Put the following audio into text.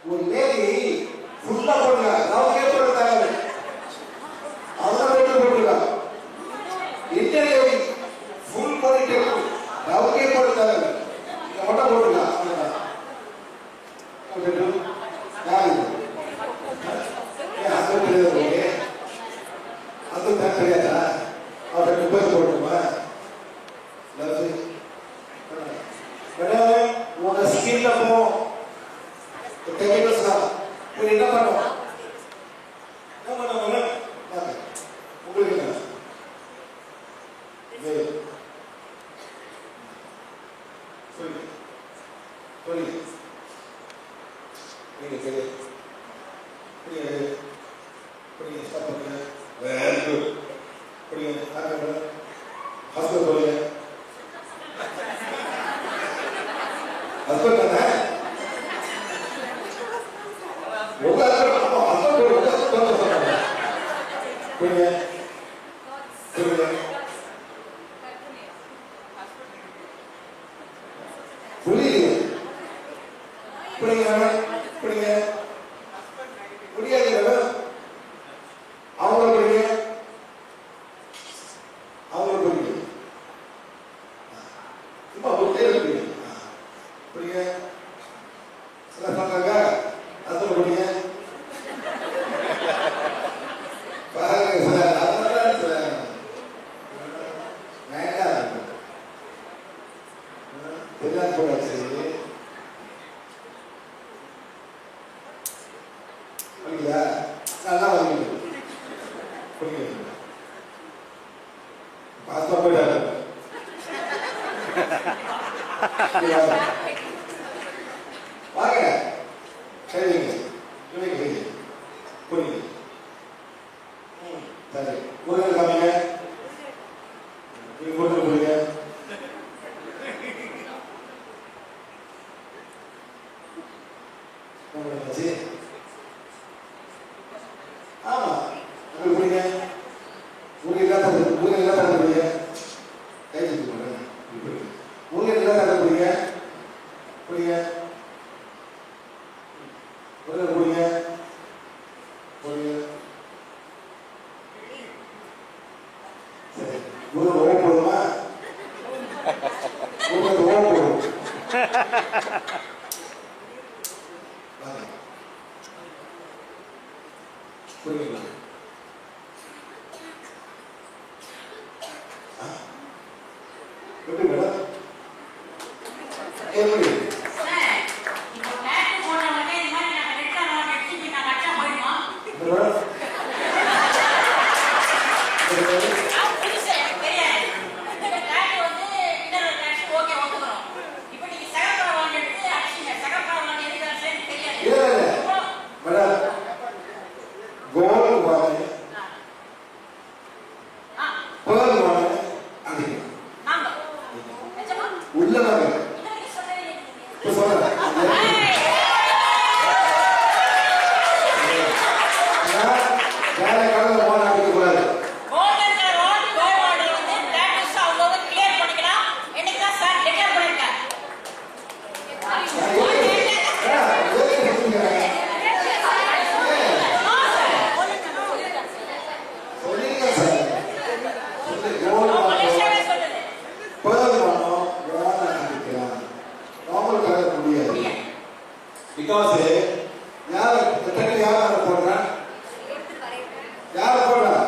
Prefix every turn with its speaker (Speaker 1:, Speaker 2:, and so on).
Speaker 1: ஒரு லேடி ஃபுல்லா போடுங்க நமக்கே போட தேவை அதான் போட்டுருக்கா இந்த லேடி ஃபுல் பண்ணிட்டு நமக்கே போட தேவை மட்டும் போட்டுருக்கா அது தான் தெரியாதா அவர் 30 போட்டுமா மேடம் உங்க ஸ்கின்ல போ கெமிக்கல்ஸ் என்ன பண்ணுவோம் என்ன பண்ணுவோம் உங்களுக்கு என்ன சொல்லி சொல்லி நீங்க தெரியும் புரியுது ஸ்டாப் பண்ணுங்க வெரி குட் புரியுது ஹஸ்பண்ட் சொல்லுங்க ஹஸ்பண்ட் தானே உங்க ஹஸ்பண்ட் புரியுது புரியுது புரியுது புரியுங்க புரியுங்க முடியாது அவங்க புரியுங்க அவங்க புரியுங்க சும்மா ஒரு தேர்வு புரியுங்க புரியுங்க சில சொன்னாங்க அது புரியுங்க நல்லா வந்து புரியுது பாஸ்தா போயிடாது வாங்க சரிங்க புரியுது சரி ஊருக்கு காமிங்க நீங்க கொடுத்து புரியுங்க ஆமா உங்களுக்கு புரியுங்க ஊருக்கு எல்லாம் புரியுங்க கை தூக்கி போடுங்க ஊருக்கு எல்லாம் புரியுங்க புரியுங்க ஊருக்கு புரியுங்க புரியுங்க சரி ஊருக்கு ஓ போடுமா ஊருக்கு ஓ போடும் புரியுங்களா எப்படி மேடம் எப்படி because யார் போடுறா யார் போடுறா